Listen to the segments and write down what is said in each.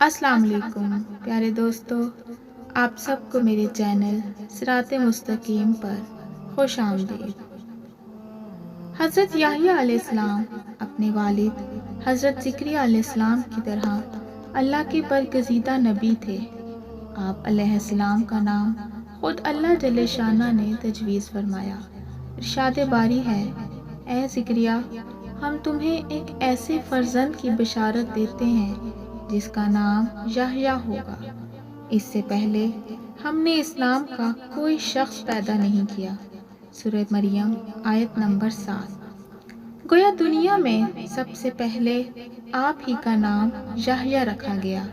السلام علیکم پیارے دوستو، آپ سب کو میرے چینل صراط مستقیم پر خوش آمدید۔ حضرت یحییٰ علیہ السلام اپنے والد حضرت زکریا علیہ السلام کی طرح اللہ کے برگزیدہ نبی تھے۔ آپ علیہ السلام کا نام خود اللہ جل شانہ نے تجویز فرمایا۔ ارشاد باری ہے، اے زکریا، ہم تمہیں ایک ایسے فرزند کی بشارت دیتے ہیں جس کا نام یحییٰ ہوگا۔ اس سے پہلے ہم نے اس نام کا کوئی شخص پیدا نہیں کیا۔ سورہ مریم آیت نمبر 7۔ گویا دنیا میں سب سے پہلے آپ ہی کا نام یحییٰ رکھا گیا،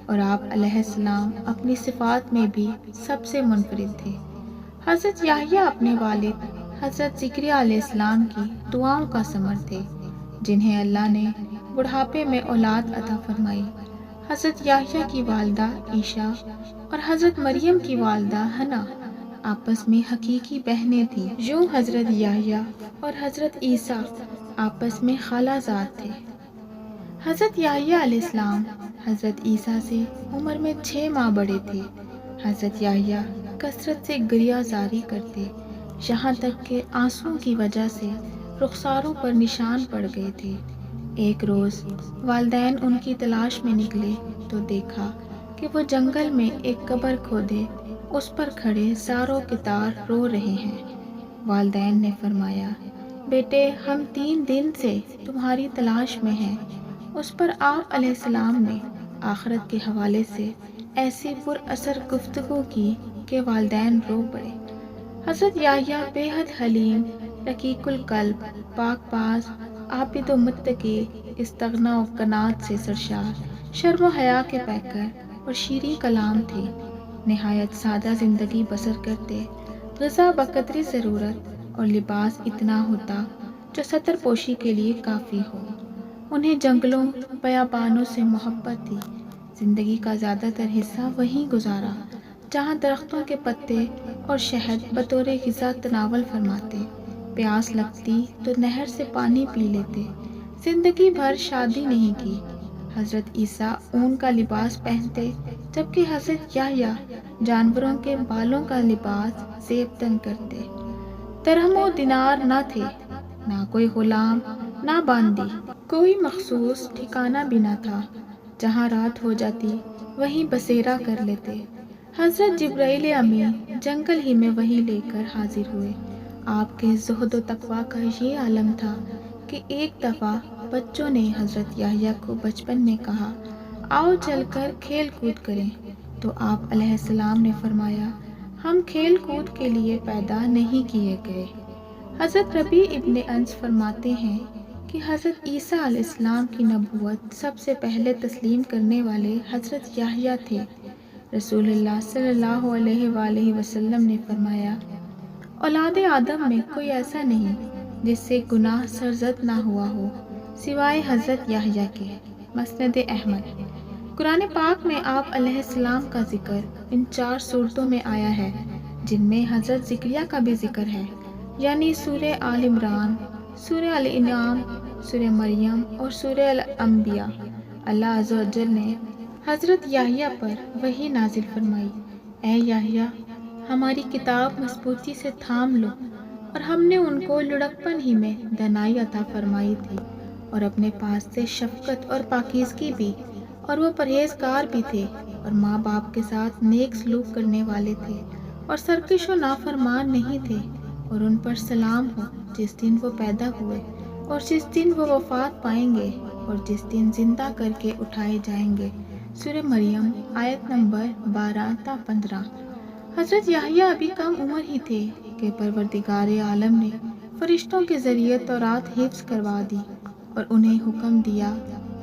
اور آپ علیہ السلام اپنی صفات میں بھی سب سے منفرد تھے۔ حضرت یحییٰ اپنے والد حضرت زکریا علیہ السلام کی دعاؤں کا ثمر تھے، جنہیں اللہ نے بڑھاپے میں اولاد عطا فرمائی۔ حضرت یحییٰ کی والدہ عیشا اور حضرت مریم کی والدہ حنا آپس میں حقیقی بہنیں تھیں۔ یوں حضرت یحییٰ اور حضرت عیسیٰ آپس میں خالہ زاد تھے۔ حضرت یحییٰ علیہ السلام حضرت عیسیٰ سے عمر میں 6 ماہ بڑے تھے۔ حضرت یحییٰ کثرت سے گریہ زاری کرتے، یہاں تک کہ آنسوؤں کی وجہ سے رخساروں پر نشان پڑ گئے تھے۔ ایک روز والدین ان کی تلاش میں نکلے تو دیکھا کہ وہ جنگل میں ایک قبر کھودے اس پر کھڑے زاروں قطار رو رہے ہیں۔ والدین نے فرمایا، بیٹے، ہم 3 دن سے تمہاری تلاش میں ہیں۔ اس پر آپ علیہ السلام نے آخرت کے حوالے سے ایسی پر اثر گفتگو کی کہ والدین رو پڑے۔ حضرت یحییٰ بے حد حلیم، رقیق القلب، پاک باز، عابد و متقی، استغنا و قناعت سے سرشار، شرم و حیا کے پیکر اور شیریں کلام تھے۔ نہایت سادہ زندگی بسر کرتے، غذا بقدر ضرورت اور لباس اتنا ہوتا جو ستر پوشی کے لیے کافی ہو۔ انہیں جنگلوں بیابانوں سے محبت تھی۔ زندگی کا زیادہ تر حصہ وہیں گزارا جہاں درختوں کے پتے اور شہد بطور غذا تناول فرماتے۔ پیاس لگتی تو نہر سے پانی پی لیتے۔ زندگی بھر شادی نہیں کی۔ حضرت عیسیٰ اون کا لباس پہنتے، جبکہ حضرت یحییٰ جانوروں کے بالوں کا لباس زیب تن کرتے۔ درہم و دینار نہ تھے، نہ کوئی غلام، نہ باندی، کوئی مخصوص ٹھکانہ بھی نہ تھا۔ جہاں رات ہو جاتی وہیں بسیرا کر لیتے۔ حضرت جبرائیل امین جنگل ہی میں وہی لے کر حاضر ہوئے۔ آپ کے زہد و تقویٰ کا یہ عالم تھا کہ ایک دفعہ بچوں نے حضرت یحییٰ کو بچپن میں کہا، آؤ چل کر کھیل کود کریں، تو آپ علیہ السلام نے فرمایا، ہم کھیل کود کے لیے پیدا نہیں کیے گئے۔ حضرت ربیع ابن انس فرماتے ہیں کہ حضرت عیسیٰ علیہ السلام کی نبوت سب سے پہلے تسلیم کرنے والے حضرت یحییٰ تھے۔ رسول اللہ صلی اللہ علیہ وآلہ وسلم نے فرمایا، اولاد آدم میں کوئی ایسا نہیں جس سے گناہ سرزد نہ ہوا ہو سوائے حضرت یحییٰ کے۔ مسند احمد۔ قرآن پاک میں آپ علیہ السلام کا ذکر ان 4 صورتوں میں آیا ہے جن میں حضرت زکریا کا بھی ذکر ہے، یعنی سورہ آل عمران، سورہ الانعام، سورہ مریم اور سورہ الانبیاء۔ اللہ عز و جل نے حضرت یحییٰ پر وحی نازل فرمائی، اے یحییٰ، ہماری کتاب مضبوطی سے تھام لو، اور ہم نے ان کو لڑکپن ہی میں دانائی عطا فرمائی تھی، اور اپنے پاس سے شفقت اور پاکیزگی بھی، اور وہ پرہیزگار بھی تھے، اور ماں باپ کے ساتھ نیک سلوک کرنے والے تھے، اور سرکش و نافرمان نہیں تھے۔ اور ان پر سلام ہو جس دن وہ پیدا ہوئے، اور جس دن وہ وفات پائیں گے، اور جس دن زندہ کر کے اٹھائے جائیں گے۔ سورہ مریم آیت نمبر 12 تا 15۔ حضرت یحییٰ ابھی کم عمر ہی تھے کہ پروردگار عالم نے فرشتوں کے ذریعے تورات حفظ کروا دی، اور انہیں حکم دیا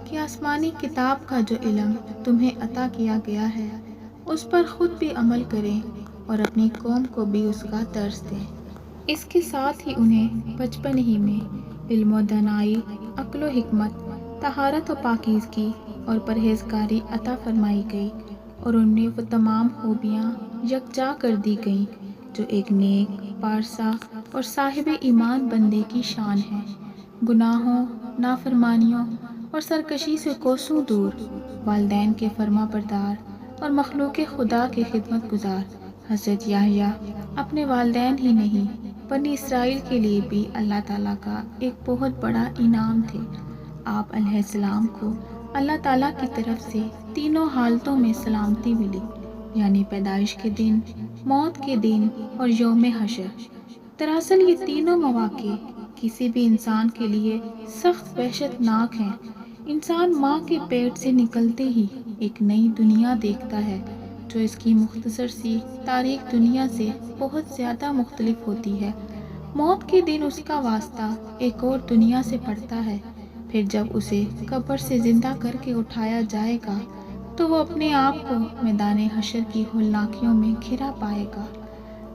کہ آسمانی کتاب کا جو علم تمہیں عطا کیا گیا ہے اس پر خود بھی عمل کریں، اور اپنی قوم کو بھی اس کا درس دیں۔ اس کے ساتھ ہی انہیں بچپن ہی میں علم و دانائی، عقل و حکمت، طہارت و پاکیزگی اور پرہیزگاری عطا فرمائی گئی، اور ان میں وہ تمام خوبیاں یکجا کر دی گئیں جو ایک نیک، پارسا اور صاحب ایمان بندے کی شان ہے۔ گناہوں، نافرمانیوں اور سرکشی سے کوسوں دور، والدین کے فرما بردار اور مخلوق خدا کے خدمت گزار حضرت یحییٰ اپنے والدین ہی نہیں بنی اسرائیل کے لیے بھی اللہ تعالیٰ کا ایک بہت بڑا انعام تھے۔ آپ علیہ السلام کو اللہ تعالیٰ کی طرف سے تینوں حالتوں میں سلامتی ملی، یعنی پیدائش کے دن، موت کے دن اور یوم حشر۔ دراصل یہ تینوں مواقع کسی بھی انسان کے لیے سخت وحشت ناک ہیں۔ انسان ماں کے پیٹ سے نکلتے ہی ایک نئی دنیا دیکھتا ہے جو اس کی مختصر سی تاریک دنیا سے بہت زیادہ مختلف ہوتی ہے۔ موت کے دن اس کا واسطہ ایک اور دنیا سے پڑتا ہے۔ پھر جب اسے قبر سے زندہ کر کے اٹھایا جائے گا تو وہ اپنے آپ کو میدان حشر کی ہولناکیوں میں گھرا پائے گا۔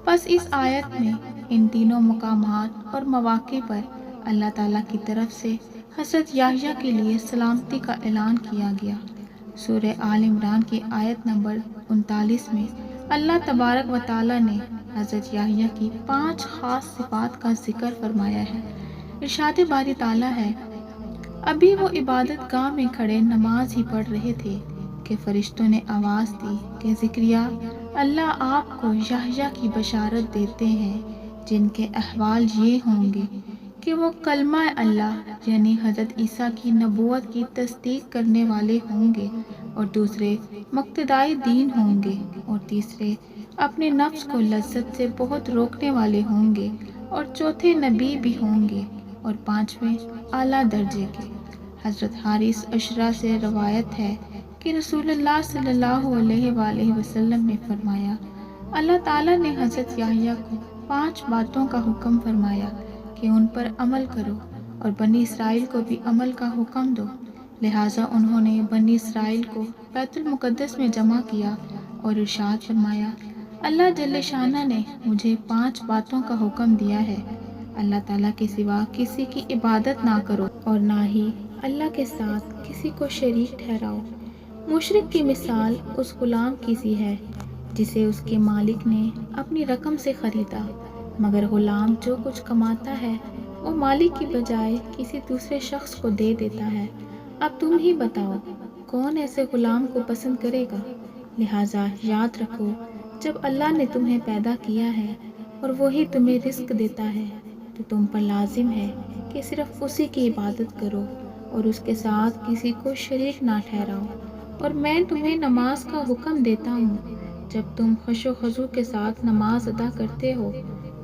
بس اس آیت میں ان تینوں مقامات اور مواقع پر اللہ تعالیٰ کی طرف سے حضرت یحییٰ کے لیے سلامتی کا اعلان کیا گیا۔ سورہ آل عمران کی آیت نمبر 39 میں اللہ تبارک و تعالیٰ نے حضرت یحییٰ کی 5 خاص صفات کا ذکر فرمایا ہے۔ ارشاد باری تعالیٰ ہے، ابھی وہ عبادت گاہ میں کھڑے نماز ہی پڑھ رہے تھے کہ فرشتوں نے آواز دی کہ زکریا، اللہ آپ کو یحییٰ کی بشارت دیتے ہیں جن کے احوال یہ ہوں گے کہ وہ کلمہ اللہ یعنی حضرت عیسیٰ کی نبوت کی تصدیق کرنے والے ہوں گے، اور دوسرے مقتدائی دین ہوں گے، اور تیسرے اپنے نفس کو لذت سے بہت روکنے والے ہوں گے، اور چوتھے نبی بھی ہوں گے، اور پانچویں اعلیٰ درجے کے۔ حضرت حارث اشرا سے روایت ہے کہ رسول اللہ صلی اللہ علیہ وآلہ وسلم نے فرمایا، اللہ تعالیٰ نے حضرت یحییٰ کو 5 باتوں کا حکم فرمایا کہ ان پر عمل کرو، اور بنی اسرائیل کو بھی عمل کا حکم دو۔ لہٰذا انہوں نے بنی اسرائیل کو بیت المقدس میں جمع کیا اور ارشاد فرمایا، اللہ جل شانہ نے مجھے 5 باتوں کا حکم دیا ہے، اللہ تعالیٰ کے سوا کسی کی عبادت نہ کرو اور نہ ہی اللہ کے ساتھ کسی کو شریک ٹھہراؤ۔ مشرک کی مثال اس غلام کی سی ہے جسے اس کے مالک نے اپنی رقم سے خریدا، مگر غلام جو کچھ کماتا ہے وہ مالک کی بجائے کسی دوسرے شخص کو دے دیتا ہے۔ اب تم ہی بتاؤ کون ایسے غلام کو پسند کرے گا؟ لہٰذا یاد رکھو، جب اللہ نے تمہیں پیدا کیا ہے اور وہی تمہیں رزق دیتا ہے تو تم پر لازم ہے کہ صرف اسی کی عبادت کرو اور اس کے ساتھ کسی کو شریک نہ ٹھہراؤ۔ اور میں تمہیں نماز کا حکم دیتا ہوں، جب تم خشوع و خضوع کے ساتھ نماز ادا کرتے ہو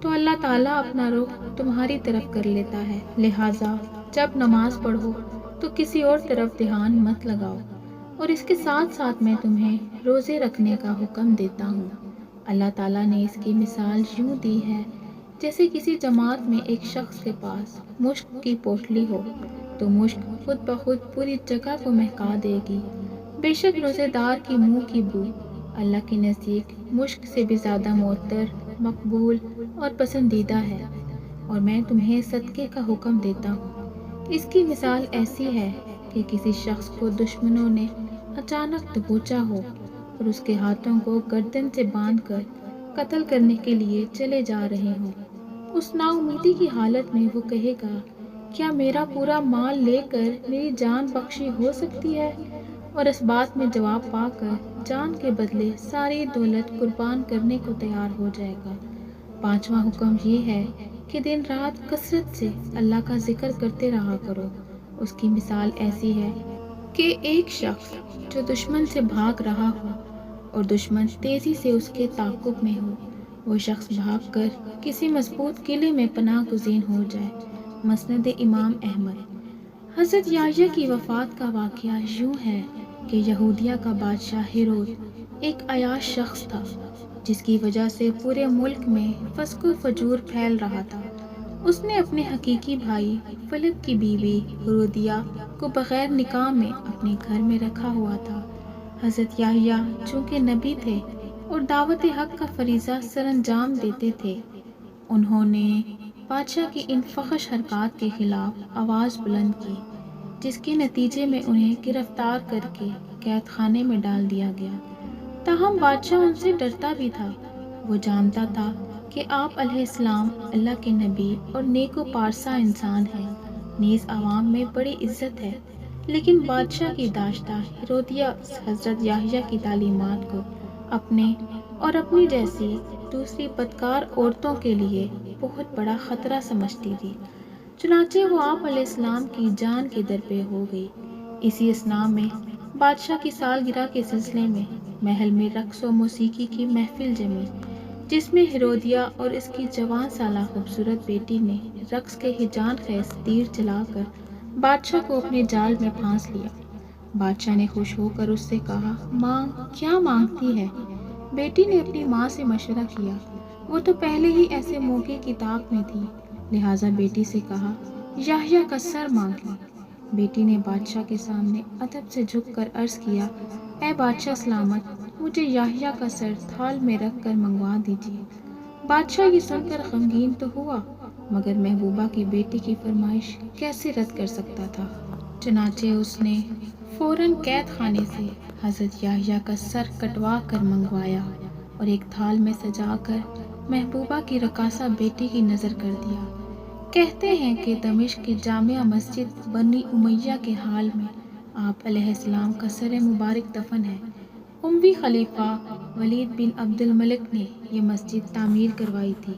تو اللہ تعالیٰ اپنا رخ تمہاری طرف کر لیتا ہے، لہٰذا جب نماز پڑھو تو کسی اور طرف دھیان مت لگاؤ۔ اور اس کے ساتھ ساتھ میں تمہیں روزے رکھنے کا حکم دیتا ہوں۔ اللہ تعالیٰ نے اس کی مثال یوں دی ہے جیسے کسی جماعت میں ایک شخص کے پاس مشک کی پوٹلی ہو تو مشک خود بخود پوری جگہ کو مہکا دے گی۔ بے شک روزے دار کی منہ کی بو اللہ کے نزدیک مشک سے بھی زیادہ معطر، مقبول اور پسندیدہ ہے۔ اور میں تمہیں صدقے کا حکم دیتا ہوں۔ اس کی مثال ایسی ہے کہ کسی شخص کو دشمنوں نے اچانک دبوچا ہو اور اس کے ہاتھوں کو گردن سے باندھ کر قتل کرنے کے لیے چلے جا رہے ہوں۔ اس نا امیدی کی حالت میں وہ کہے گا، کیا میرا پورا مال لے کر میری جان بخشی ہو سکتی ہے؟ اور اس بات میں جواب پا کر جان کے بدلے ساری دولت قربان کرنے کو تیار ہو جائے گا۔ 5واں حکم یہ ہے کہ دن رات کثرت سے اللہ کا ذکر کرتے رہا کرو۔ اس کی مثال ایسی ہے کہ ایک شخص جو دشمن سے بھاگ رہا ہو اور دشمن تیزی سے اس کے تعاقب میں ہو، وہ شخص بھاگ کر کسی مضبوط قلعے میں پناہ گزین ہو جائے۔ مسند امام احمد۔ حضرت یحییٰ کی وفات کا واقعہ یوں ہے کہ یہودیہ کا بادشاہ ہیرود ایک عیاش شخص تھا جس کی وجہ سے پورے ملک میں فسق و فجور پھیل رہا تھا۔ اس نے اپنے حقیقی بھائی فلپ کی بیوی ہیرودیہ کو بغیر نکاح میں اپنے گھر میں رکھا ہوا تھا۔ حضرت یحییٰ چونکہ نبی تھے اور دعوت حق کا فریضہ سر انجام دیتے تھے، انہوں نے بادشاہ کی ان فحش حرکات کے خلاف آواز بلند کی، جس کے نتیجے میں انہیں گرفتار کر کے قید خانے میں ڈال دیا گیا۔ تاہم بادشاہ ان سے ڈرتا بھی تھا۔ وہ جانتا تھا کہ آپ علیہ السلام اللہ کے نبی اور نیک و پارسا انسان ہیں، نیز عوام میں بڑی عزت ہے، لیکن بادشاہ کی داشتہ ہیرودیہ حضرت یحییٰ کی تعلیمات کو اپنے اور اپنی جیسی دوسری بدکار عورتوں کے لیے بہت بڑا خطرہ سمجھتی تھی۔ چنانچہ وہ آپ علیہ السلام کی جان کے در پہ ہو گئی۔ اسی اثناء میں بادشاہ کی سالگرہ کے سلسلے میں محل میں رقص و موسیقی کی محفل جمی، جس میں ہیرودیہ اور اس کی جوان سالہ خوبصورت بیٹی نے رقص کے ہیجان خیز تیر چلا کر بادشاہ کو اپنے جال میں پھانس لیا۔ بادشاہ نے خوش ہو کر اس سے کہا، مانگ، کیا مانگتی ہے؟ بیٹی نے اپنی ماں سے مشورہ کیا، وہ تو پہلے ہی ایسے موقع کی طاق میں تھی، لہٰذا بیٹی سے کہا، یحییٰ کا سر مانگ لیں۔ بیٹی نے بادشاہ کے سامنے ادب سے جھک کر عرض کیا، اے بادشاہ سلامت، مجھے یحییٰ کا سر تھال میں رکھ کر منگوا دیجیے۔ بادشاہ یہ سن کر غمگین تو ہوا، مگر محبوبہ کی بیٹی کی فرمائش کیسے رد کر سکتا تھا؟ چنانچہ اس نے فوراً قید خانے سے حضرت یحییٰ کا سر کٹوا کر منگوایا اور ایک تھال میں سجا کر محبوبہ کی رقاصہ بیٹی کی نظر کر دیا۔ کہتے ہیں کہ دمشق کی جامع مسجد بنی امیہ کے حال میں آپ علیہ السلام کا سر مبارک دفن ہے۔ اموی خلیفہ ولید بن عبد الملک نے یہ مسجد تعمیر کروائی تھی۔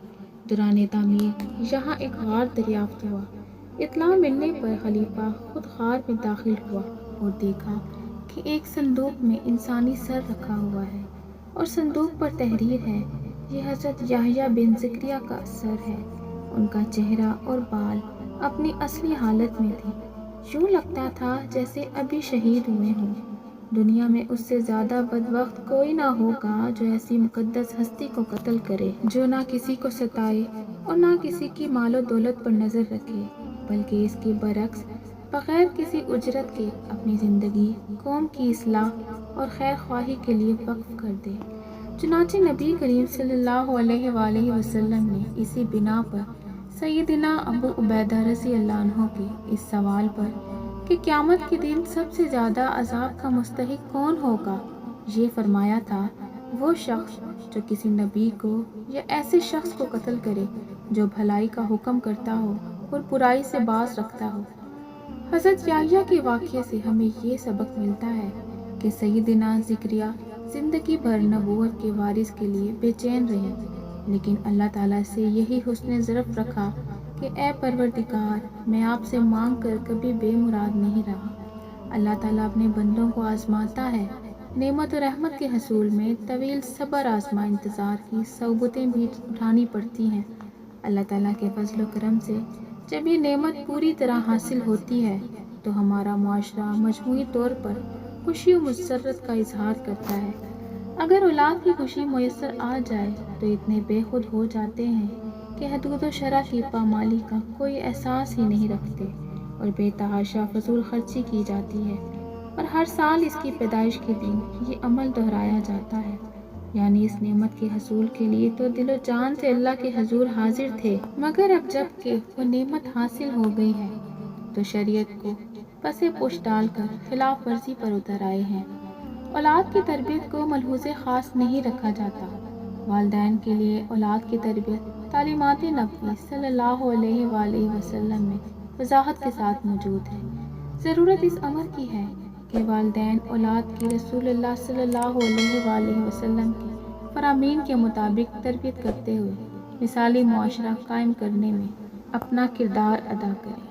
دوران تعمیر یہاں ایک غار دریافت ہوا۔ اطلاع ملنے پر خلیفہ خود غار میں داخل ہوا اور دیکھا کہ ایک صندوق میں انسانی سر رکھا ہوا ہے اور صندوق پر تحریر ہے، یہ حضرت یحییٰ بن زکریا کا سر ہے۔ ان کا چہرہ اور بال اپنی اصلی حالت میں تھے، یوں لگتا تھا جیسے ابھی شہید ہوئے ہوں۔ دنیا میں اس سے زیادہ بدبخت کوئی نہ ہوگا جو ایسی مقدس ہستی کو قتل کرے، جو نہ کسی کو ستائے اور نہ کسی کی مال و دولت پر نظر رکھے، بلکہ اس کے برعکس بغیر کسی اجرت کے اپنی زندگی قوم کی اصلاح اور خیر خواہی کے لیے وقف کر دے۔ چنانچہ نبی کریم صلی اللہ علیہ وآلہ وسلم نے اسی بنا پر سیدنا ابو عبیدہ رضی اللہ عنہ کے اس سوال پر کہ قیامت کے دن سب سے زیادہ عذاب کا مستحق کون ہوگا، یہ فرمایا تھا، وہ شخص جو کسی نبی کو یا ایسے شخص کو قتل کرے جو بھلائی کا حکم کرتا ہو اور برائی سے باز رکھتا ہو۔ حضرت یحییٰ کے واقعے سے ہمیں یہ سبق ملتا ہے کہ سیدنا زکریا زندگی بھر نبوت کے وارث کے لیے بے چین رہے، لیکن اللہ تعالیٰ سے یہی حسن ظرف رکھا کہ اے پروردگار، میں آپ سے مانگ کر کبھی بے مراد نہیں رہا۔ اللہ تعالیٰ اپنے بندوں کو آزماتا ہے، نعمت و رحمت کے حصول میں طویل صبر آزما انتظار کی صعوبتیں بھی اٹھانی پڑتی ہیں۔ اللہ تعالیٰ کے فضل و کرم سے جب یہ نعمت پوری طرح حاصل ہوتی ہے تو ہمارا معاشرہ مجموعی طور پر خوشی و مسرت کا اظہار کرتا ہے۔ اگر اولاد کی خوشی میسر آ جائے تو اتنے بے خود ہو جاتے ہیں کہ حدود و شرع کی پامالی کا کوئی احساس ہی نہیں رکھتے اور بے تحاشا فضول خرچی کی جاتی ہے، اور ہر سال اس کی پیدائش کے دن یہ عمل دہرایا جاتا ہے، یعنی اس نعمت کے حصول کے لیے تو دل و جان سے اللہ کے حضور حاضر تھے، مگر اب جب کہ وہ نعمت حاصل ہو گئی ہے تو شریعت کو پس پش ڈال کر خلاف ورزی پر اتر آئے ہیں۔ اولاد کی تربیت کو ملحوظ خاص نہیں رکھا جاتا۔ والدین کے لیے اولاد کی تربیت تعلیمات نبوی صلی اللہ علیہ وآلہ وسلم میں وضاحت کے ساتھ موجود ہے۔ ضرورت اس امر کی ہے کہ والدین اولاد کی رسول اللہ صلی اللہ علیہ وآلہ وسلم کی فرامین کے مطابق تربیت کرتے ہوئے مثالی معاشرہ قائم کرنے میں اپنا کردار ادا کریں۔